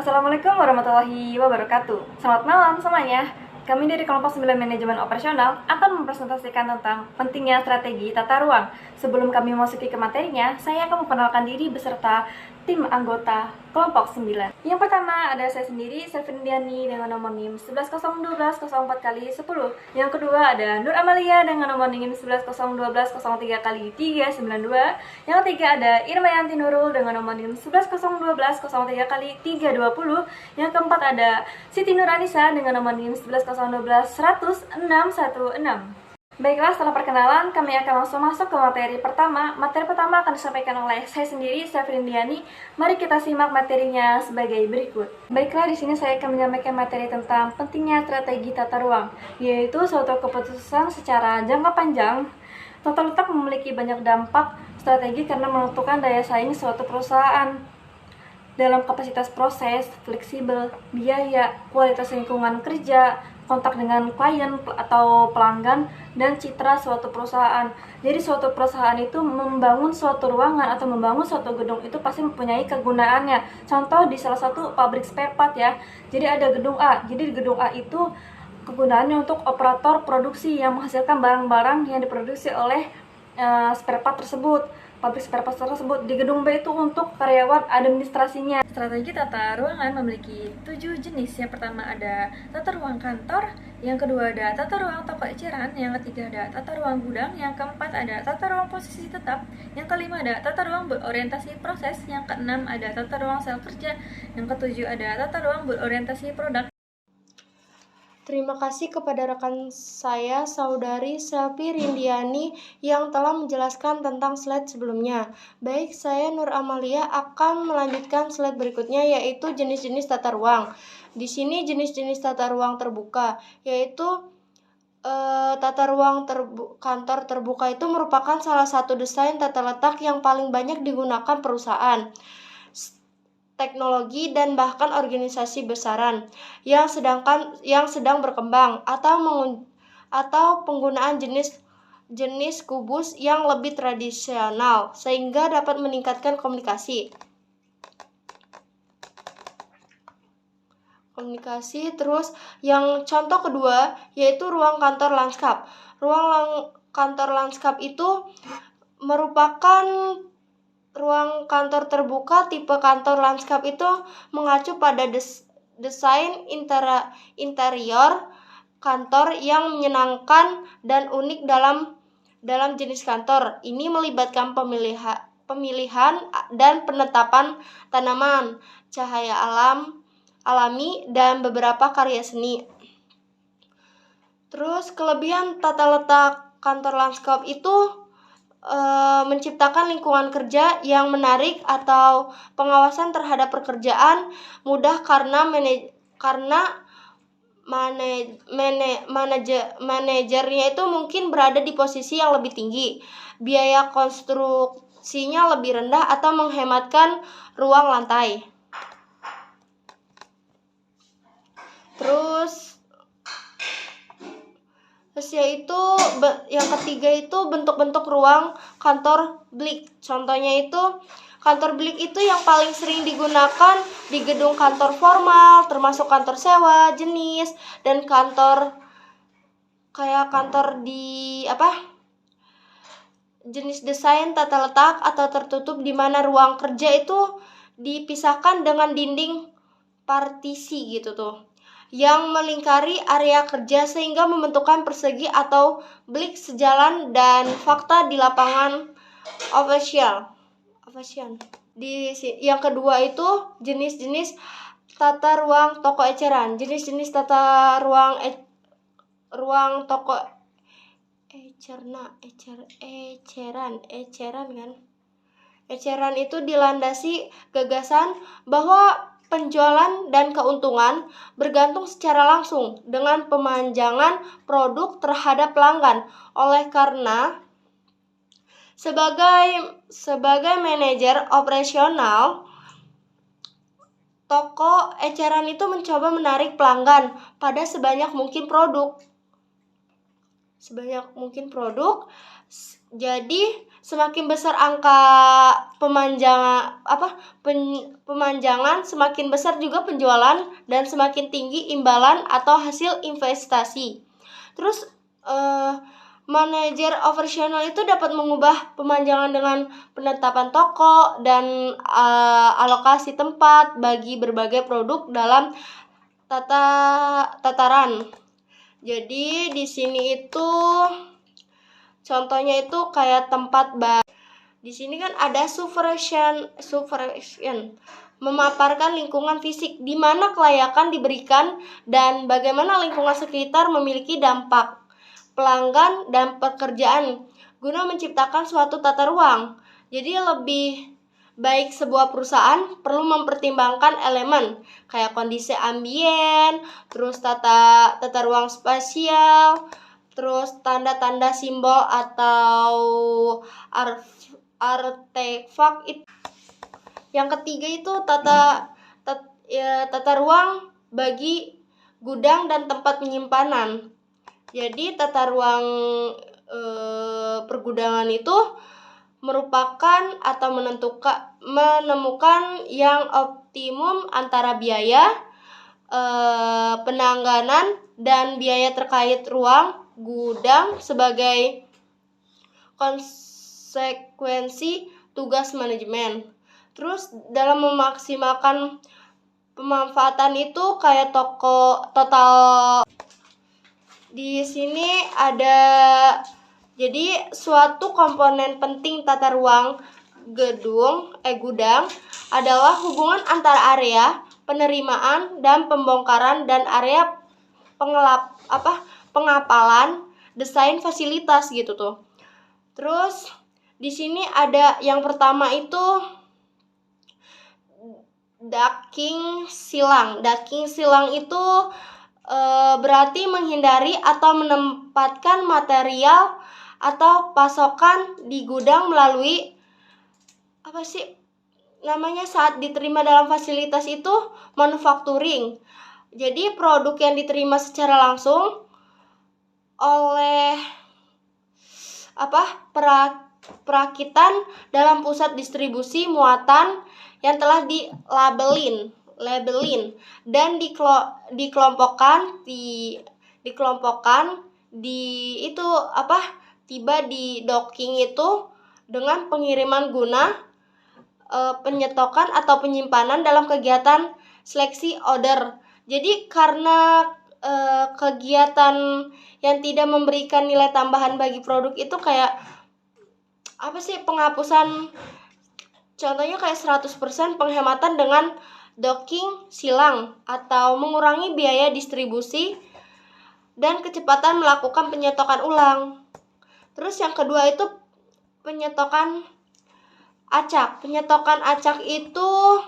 Assalamualaikum warahmatullahi wabarakatuh. Selamat malam semuanya. Kami dari kelompok 9 manajemen operasional akan mempresentasikan tentang pentingnya strategi tata ruang. Sebelum kami memasuki ke materinya, saya akan memperkenalkan diri beserta tim anggota kelompok 9. Yang pertama ada saya sendiri, Selvin dengan nomor NIM 11012040 Yang kedua ada Nur Amalia dengan nomor NIM 11012003x392. Yang ketiga ada Irmayanti Nurul dengan nomor NIM 11012003x320. Yang keempat ada Siti Nuranisa dengan nomor NIM 1101210616. Baiklah, setelah perkenalan, kami akan langsung masuk ke materi pertama. Materi pertama akan disampaikan oleh saya sendiri, Selvin. Mari kita simak materinya sebagai berikut. Baiklah, di sini saya akan menyampaikan materi tentang pentingnya strategi tata ruang, yaitu suatu keputusan secara jangka panjang. Tata letak memiliki banyak dampak strategi karena menentukan daya saing suatu perusahaan dalam kapasitas proses, fleksibel, biaya, kualitas lingkungan kerja, kontak dengan klien atau pelanggan, dan citra suatu perusahaan. Jadi suatu perusahaan itu membangun suatu ruangan atau membangun suatu gedung itu pasti mempunyai kegunaannya. Contoh di salah satu pabrik spare part ya. Jadi ada gedung A. Jadi di gedung A itu kegunaannya untuk operator produksi yang menghasilkan barang-barang yang diproduksi oleh spare part tersebut, pabrik spare part tersebut. Di gedung B itu untuk karyawan administrasinya. Strategi tata ruangan memiliki 7 jenis. Yang pertama ada tata ruang kantor, yang kedua ada tata ruang toko eceran, yang ketiga ada tata ruang gudang, yang keempat ada tata ruang posisi tetap, yang kelima ada tata ruang berorientasi proses, yang keenam ada tata ruang sel kerja, yang ketujuh ada tata ruang berorientasi produk. Terima kasih kepada rekan saya, Saudari Selvi Rindiani, yang telah menjelaskan tentang slide sebelumnya. Baik, saya Nur Amalia akan melanjutkan slide berikutnya, yaitu jenis-jenis tata ruang. Di sini jenis-jenis tata ruang terbuka, yaitu tata ruang kantor terbuka itu merupakan salah satu desain tata letak yang paling banyak digunakan perusahaan, teknologi, dan bahkan organisasi besaran yang sedang berkembang, atau penggunaan jenis kubus yang lebih tradisional sehingga dapat meningkatkan komunikasi. Terus yang contoh kedua yaitu ruang kantor lanskap. Ruang kantor lanskap itu merupakan ruang kantor terbuka. Tipe kantor lanskap itu mengacu pada desain interior kantor yang menyenangkan dan unik dalam jenis kantor. Ini melibatkan pemilihan dan penetapan tanaman, cahaya alami, dan beberapa karya seni. Terus kelebihan tata letak kantor lanskap itu menciptakan lingkungan kerja yang menarik atau pengawasan terhadap pekerjaan mudah karena manajernya itu mungkin berada di posisi yang lebih tinggi, biaya konstruksinya lebih rendah, atau menghematkan ruang lantai. Terus yaitu yang ketiga itu bentuk-bentuk ruang kantor bilik. Contohnya itu kantor bilik itu yang paling sering digunakan di gedung kantor formal, termasuk kantor sewa jenis, dan kantor jenis desain tata letak atau tertutup, di mana ruang kerja itu dipisahkan dengan dinding partisi gitu tuh, yang melingkari area kerja sehingga membentukkan persegi atau bilik sejalan. Dan fakta di lapangan operation. Yang kedua itu jenis-jenis tata ruang toko eceran. Jenis-jenis tata ruang toko eceran itu dilandasi gagasan bahwa penjualan dan keuntungan bergantung secara langsung dengan pemanjangan produk terhadap pelanggan. Oleh karena sebagai manajer operasional, toko eceran itu mencoba menarik pelanggan pada sebanyak mungkin produk. Jadi Semakin besar angka pemanjangan, semakin besar juga penjualan dan semakin tinggi imbalan atau hasil investasi. Terus manajer operasional itu dapat mengubah pemanjangan dengan penetapan toko dan alokasi tempat bagi berbagai produk dalam tataran. Jadi di sini itu contohnya itu kayak tempat di sini kan ada subversion memaparkan lingkungan fisik di mana kelayakan diberikan dan bagaimana lingkungan sekitar memiliki dampak pelanggan dan pekerjaan guna menciptakan suatu tata ruang. Jadi lebih baik sebuah perusahaan perlu mempertimbangkan elemen kayak kondisi ambien, terus tata ruang spasial, terus tanda-tanda simbol atau artefak. Yang ketiga itu tata ruang bagi gudang dan tempat penyimpanan. Jadi tata ruang pergudangan itu merupakan atau menemukan yang optimum antara biaya penanganan dan biaya terkait ruang gudang sebagai konsekuensi tugas manajemen. Terus dalam memaksimalkan pemanfaatan itu kayak total di sini ada. Jadi suatu komponen penting tata ruang gudang adalah hubungan antara area penerimaan dan pembongkaran dan area pengapalan desain fasilitas gitu tuh. Terus di sini ada yang pertama itu ducting silang. Ducting silang itu berarti menghindari atau menempatkan material atau pasokan di gudang melalui saat diterima dalam fasilitas itu manufacturing. Jadi produk yang diterima secara langsung oleh perakitan dalam pusat distribusi muatan yang telah dilabelin dan dikelompokkan tiba di docking itu dengan pengiriman guna penyetokan atau penyimpanan dalam kegiatan seleksi order. Jadi karena kegiatan yang tidak memberikan nilai tambahan bagi produk itu kayak penghapusan, contohnya kayak 100% penghematan dengan docking silang atau mengurangi biaya distribusi dan kecepatan melakukan penyetokan ulang. Terus yang kedua itu penyetokan acak. Penyetokan acak itu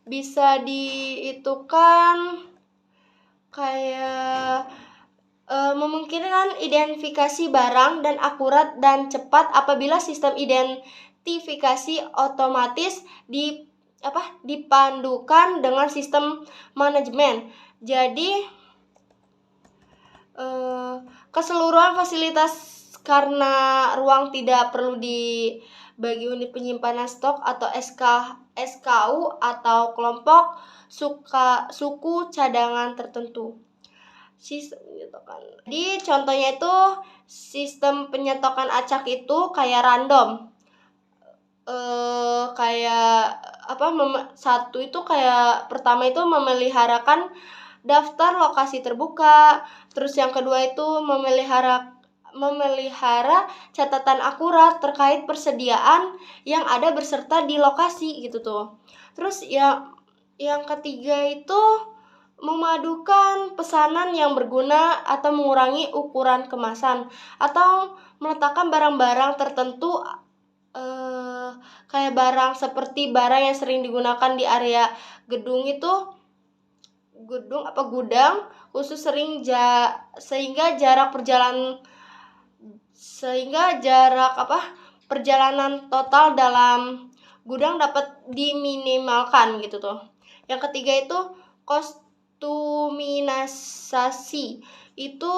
bisa dihitungkan kayak memungkinkan identifikasi barang dan akurat dan cepat apabila sistem identifikasi otomatis dipandukan dengan sistem manajemen. Jadi keseluruhan fasilitas karena ruang tidak perlu dibagi unit penyimpanan stok atau SKU atau kelompok suku cadangan tertentu. Jadi contohnya itu sistem penyetokan acak itu kayak random. Satu itu kayak pertama itu memeliharakan daftar lokasi terbuka, terus yang kedua itu memelihara catatan akurat terkait persediaan yang ada berserta di lokasi gitu tuh. Terus yang ketiga itu memadukan pesanan yang berguna atau mengurangi ukuran kemasan atau meletakkan barang-barang tertentu kayak barang seperti barang yang sering digunakan di area gudang khusus sehingga jarak perjalanan total dalam gudang dapat diminimalkan gitu tuh. Yang ketiga itu kostumisasi. Itu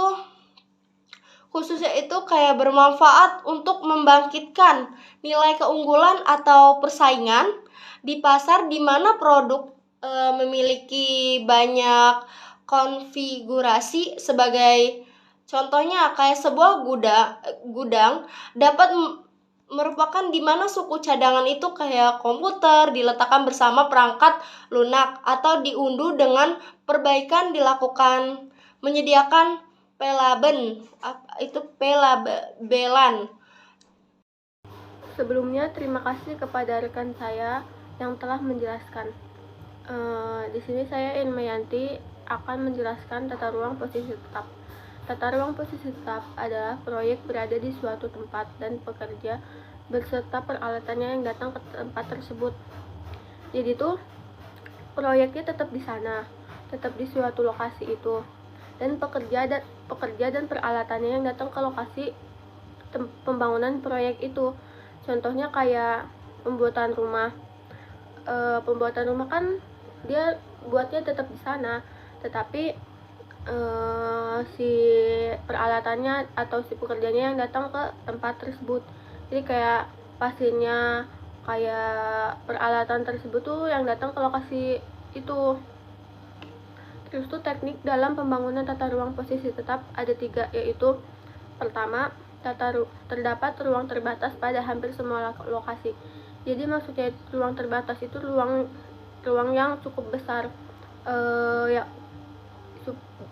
khususnya itu kayak bermanfaat untuk membangkitkan nilai keunggulan atau persaingan di pasar di mana produk memiliki banyak konfigurasi. Sebagai contohnya kayak sebuah gudang dapat merupakan di mana suku cadangan itu kayak komputer diletakkan bersama perangkat lunak atau diunduh dengan perbaikan dilakukan menyediakan pelabelan. Sebelumnya, terima kasih kepada rekan saya yang telah menjelaskan. Di sini saya Irmayanti akan menjelaskan tata ruang posisi tetap. Tata ruang posisi tetap adalah proyek berada di suatu tempat dan pekerja beserta peralatannya yang datang ke tempat tersebut. Jadi tuh proyeknya tetap di sana, tetap di suatu lokasi itu, dan pekerja dan peralatannya yang datang ke lokasi pembangunan proyek itu. Contohnya kayak pembuatan rumah. Pembuatan rumah kan dia buatnya tetap di sana, tetapi si peralatannya atau si pekerjanya yang datang ke tempat tersebut. Jadi kayak pasirnya, kayak peralatan tersebut tuh yang datang ke lokasi itu. Terus tuh teknik dalam pembangunan tata ruang posisi tetap ada 3, yaitu pertama, terdapat ruang terbatas pada hampir semua lokasi. Jadi maksudnya ruang terbatas itu ruang yang cukup besar, ya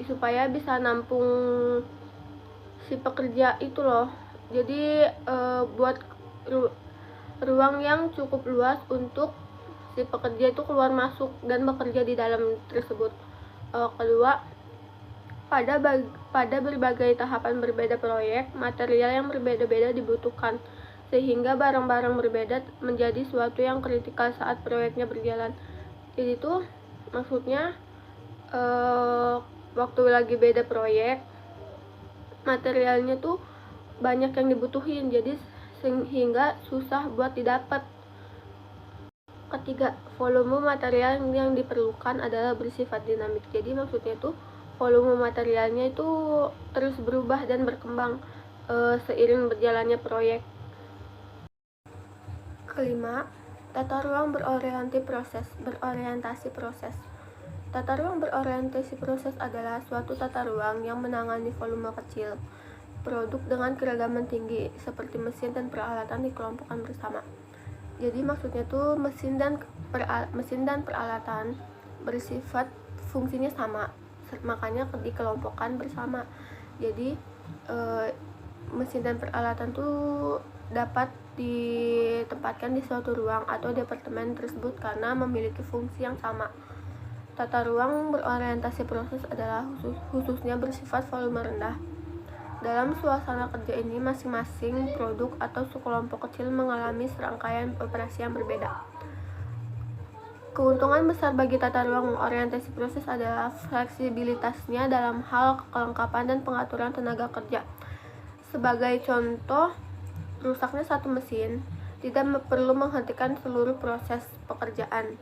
supaya bisa nampung si pekerja itu loh. Jadi buat ruang yang cukup luas untuk si pekerja itu keluar masuk dan bekerja di dalam tersebut. Kedua, pada berbagai tahapan berbeda proyek, material yang berbeda-beda dibutuhkan, sehingga barang-barang berbeda menjadi suatu yang kritikal saat proyeknya berjalan. Jadi itu maksudnya waktu lagi beda proyek, materialnya tuh banyak yang dibutuhin, jadi sehingga susah buat didapat. Ketiga, volume material yang diperlukan adalah bersifat dinamik. Jadi maksudnya itu volume materialnya itu terus berubah dan berkembang seiring berjalannya proyek. Kelima, tata ruang berorientasi proses. Tata ruang berorientasi proses adalah suatu tata ruang yang menangani volume kecil produk dengan keragaman tinggi, seperti mesin dan peralatan dikelompokkan bersama. Jadi maksudnya tuh mesin dan peralatan bersifat fungsinya sama, makanya dikelompokkan bersama. Jadi mesin dan peralatan tuh dapat ditempatkan di suatu ruang atau departemen tersebut karena memiliki fungsi yang sama. Tata ruang berorientasi proses adalah khususnya bersifat volume rendah. Dalam suasana kerja ini, masing-masing produk atau sekelompok kecil mengalami serangkaian operasi yang berbeda. Keuntungan besar bagi tata ruang orientasi proses adalah fleksibilitasnya dalam hal kelengkapan dan pengaturan tenaga kerja. Sebagai contoh, rusaknya satu mesin tidak perlu menghentikan seluruh proses pekerjaan.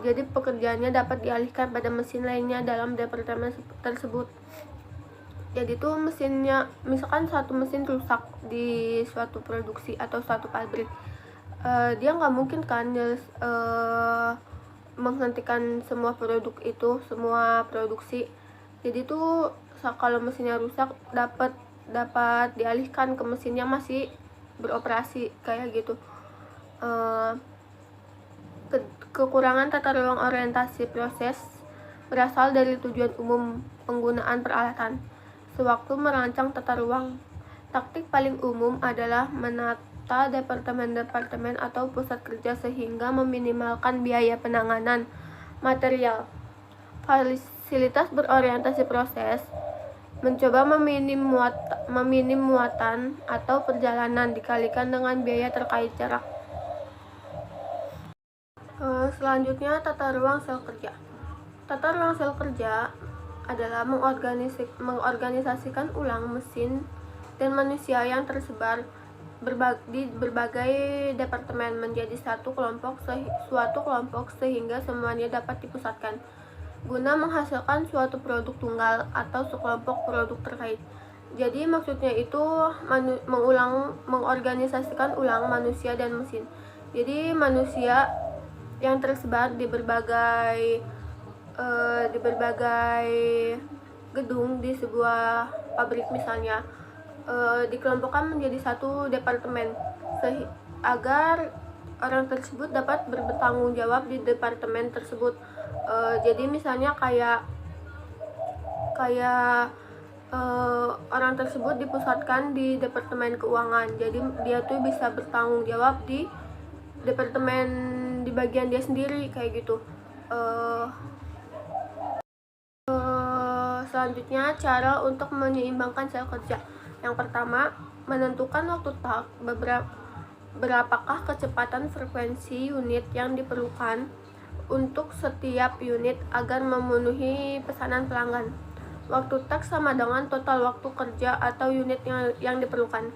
Jadi pekerjaannya dapat dialihkan pada mesin lainnya dalam departemen tersebut. Jadi tuh mesinnya, misalkan satu mesin rusak di suatu produksi atau suatu pabrik, dia nggak mungkin kan menghentikan semua produk itu, semua produksi. Jadi tuh kalau mesinnya rusak dapat dialihkan ke mesin yang masih beroperasi kayak gitu. Kekurangan tata ruang orientasi proses berasal dari tujuan umum penggunaan peralatan. Sewaktu merancang tata ruang, taktik paling umum adalah menata departemen-departemen atau pusat kerja sehingga meminimalkan biaya penanganan material. Fasilitas berorientasi proses mencoba meminim muatan atau perjalanan dikalikan dengan biaya terkait jarak. Selanjutnya, tata ruang sel kerja. Tata ruang sel kerja adalah mengorganisasikan ulang mesin dan manusia yang tersebar di berbagai departemen menjadi suatu kelompok sehingga semuanya dapat dipusatkan guna menghasilkan suatu produk tunggal atau sekelompok produk terkait. Jadi maksudnya itu mengorganisasikan ulang manusia dan mesin. Jadi manusia yang tersebar di berbagai gedung di sebuah pabrik misalnya, dikelompokkan menjadi satu departemen agar orang tersebut dapat bertanggung jawab di departemen tersebut. Jadi misalnya kayak orang tersebut dipusatkan di departemen keuangan, jadi dia tuh bisa bertanggung jawab di departemen di bagian dia sendiri kayak gitu. Selanjutnya, cara untuk menyeimbangkan sel kerja. Yang pertama, menentukan waktu tak berapakah kecepatan frekuensi unit yang diperlukan untuk setiap unit agar memenuhi pesanan pelanggan. Waktu tak sama dengan total waktu kerja atau unit yang diperlukan.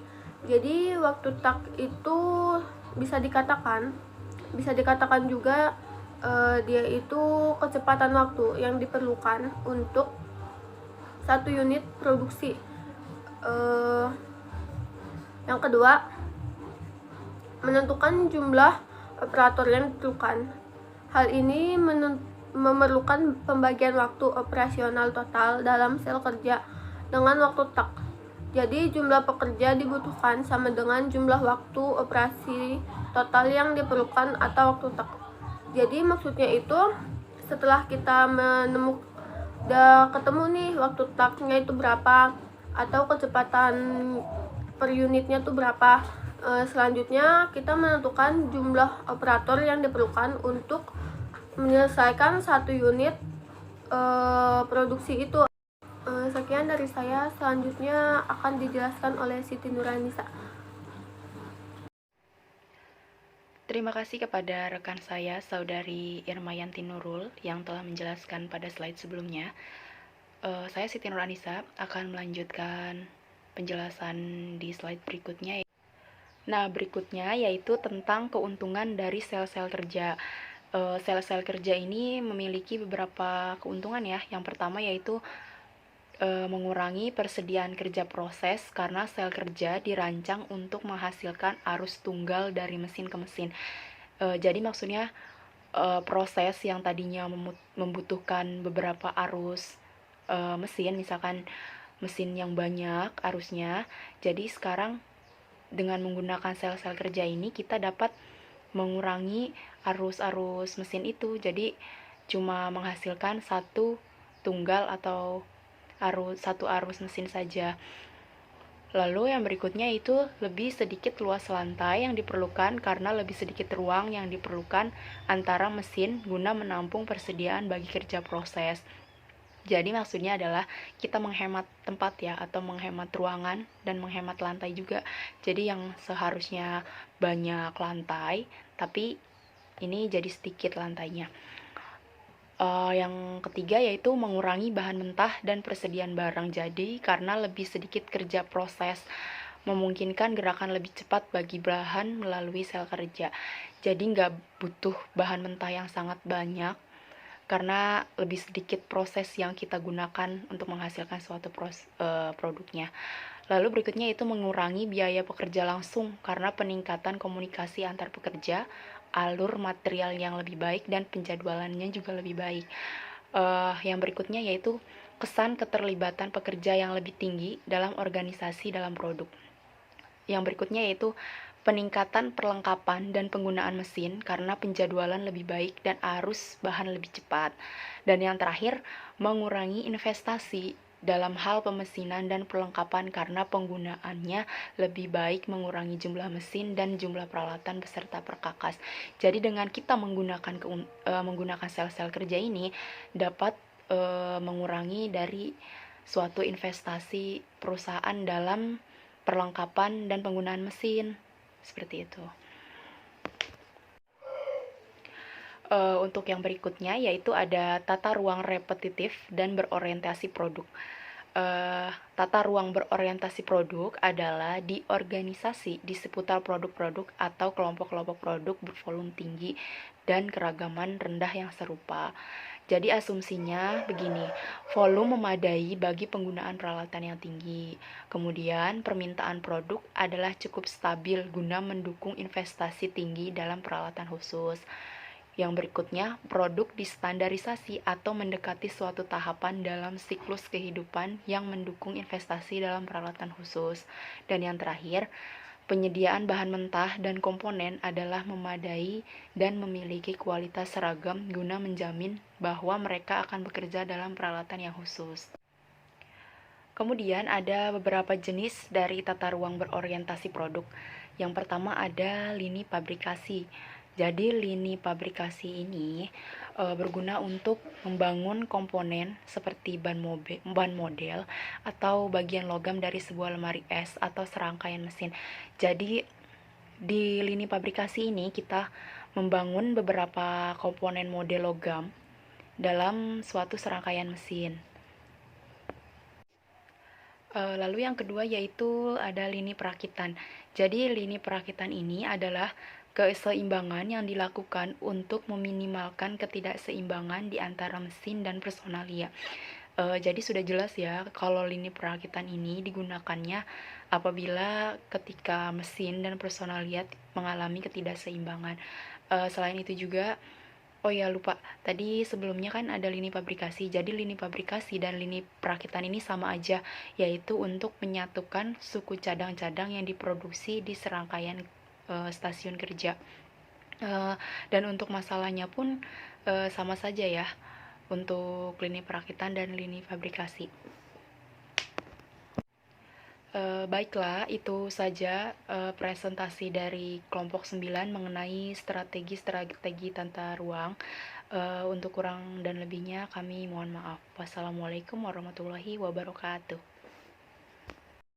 Jadi waktu tak itu bisa dikatakan juga dia itu kecepatan waktu yang diperlukan untuk satu unit produksi. Yang kedua, menentukan jumlah operator yang diperlukan. Hal ini memerlukan pembagian waktu operasional total dalam sel kerja dengan waktu tak. Jadi jumlah pekerja dibutuhkan sama dengan jumlah waktu operasi total yang diperlukan atau waktu tak. Jadi maksudnya itu setelah kita udah ketemu nih waktu taknya itu berapa atau kecepatan per unitnya tuh berapa, selanjutnya kita menentukan jumlah operator yang diperlukan untuk menyelesaikan satu unit produksi itu. Sekian dari saya, selanjutnya akan dijelaskan oleh Siti Nuranisa. Terima kasih kepada rekan saya, Saudari Irmayanti Nurul, yang telah menjelaskan pada slide sebelumnya. Saya Siti Nuranisa akan melanjutkan penjelasan di slide berikutnya. Nah, berikutnya yaitu tentang keuntungan dari sel-sel kerja. Sel-sel kerja ini memiliki beberapa keuntungan ya. Yang pertama yaitu mengurangi persediaan kerja proses karena sel kerja dirancang untuk menghasilkan arus tunggal dari mesin ke mesin. Jadi maksudnya proses yang tadinya membutuhkan beberapa arus mesin, misalkan mesin yang banyak arusnya, jadi sekarang dengan menggunakan sel-sel kerja ini kita dapat mengurangi arus-arus mesin itu, jadi cuma menghasilkan satu tunggal atau satu arus mesin saja. Lalu yang berikutnya itu lebih sedikit luas lantai yang diperlukan karena lebih sedikit ruang yang diperlukan antara mesin guna menampung persediaan bagi kerja proses. Jadi maksudnya adalah kita menghemat tempat ya, atau menghemat ruangan dan menghemat lantai juga. Jadi yang seharusnya banyak lantai, tapi ini jadi sedikit lantainya. Yang ketiga yaitu mengurangi bahan mentah dan persediaan barang. Jadi karena lebih sedikit kerja proses, memungkinkan gerakan lebih cepat bagi bahan melalui sel kerja. Jadi nggak butuh bahan mentah yang sangat banyak karena lebih sedikit proses yang kita gunakan untuk menghasilkan suatu produknya. Lalu berikutnya itu mengurangi biaya pekerja langsung karena peningkatan komunikasi antar pekerja, alur material yang lebih baik, dan penjadwalannya juga lebih baik. Yang berikutnya yaitu kesan keterlibatan pekerja yang lebih tinggi dalam organisasi dalam produk. Yang berikutnya yaitu peningkatan perlengkapan dan penggunaan mesin karena penjadwalan lebih baik dan arus bahan lebih cepat. Dan yang terakhir, mengurangi investasi dalam hal pemesinan dan perlengkapan karena penggunaannya lebih baik, mengurangi jumlah mesin dan jumlah peralatan beserta perkakas. Jadi dengan kita menggunakan sel-sel kerja ini dapat mengurangi dari suatu investasi perusahaan dalam perlengkapan dan penggunaan mesin. Seperti itu. Untuk yang berikutnya yaitu ada tata ruang repetitif dan berorientasi produk. Tata ruang berorientasi produk adalah di organisasi di seputar produk-produk atau kelompok-kelompok produk bervolume tinggi dan keragaman rendah yang serupa. Jadi asumsinya begini, volume memadai bagi penggunaan peralatan yang tinggi. Kemudian permintaan produk adalah cukup stabil guna mendukung investasi tinggi dalam peralatan khusus. Yang berikutnya, produk distandarisasi atau mendekati suatu tahapan dalam siklus kehidupan yang mendukung investasi dalam peralatan khusus. Dan yang terakhir, penyediaan bahan mentah dan komponen adalah memadai dan memiliki kualitas seragam guna menjamin bahwa mereka akan bekerja dalam peralatan yang khusus. Kemudian ada beberapa jenis dari tata ruang berorientasi produk. Yang pertama ada lini pabrikasi. Jadi lini pabrikasi ini berguna untuk membangun komponen seperti ban model atau bagian logam dari sebuah lemari es atau serangkaian mesin. Jadi di lini pabrikasi ini kita membangun beberapa komponen model logam dalam suatu serangkaian mesin. Lalu yang kedua yaitu ada lini perakitan. Jadi lini perakitan ini adalah keseimbangan yang dilakukan untuk meminimalkan ketidakseimbangan di antara mesin dan personalia. Jadi sudah jelas ya kalau lini perakitan ini digunakannya apabila ketika mesin dan personalia mengalami ketidakseimbangan. Selain itu juga, oh ya lupa, tadi sebelumnya kan ada lini pabrikasi. Jadi lini pabrikasi dan lini perakitan ini sama aja, yaitu untuk menyatukan suku cadang-cadang yang diproduksi di serangkaian stasiun kerja. Dan untuk masalahnya pun sama saja ya untuk lini perakitan dan lini fabrikasi. Baiklah, itu saja presentasi dari kelompok 9 mengenai strategi-strategi tata ruang. Untuk kurang dan lebihnya kami mohon maaf. Wassalamualaikum warahmatullahi wabarakatuh.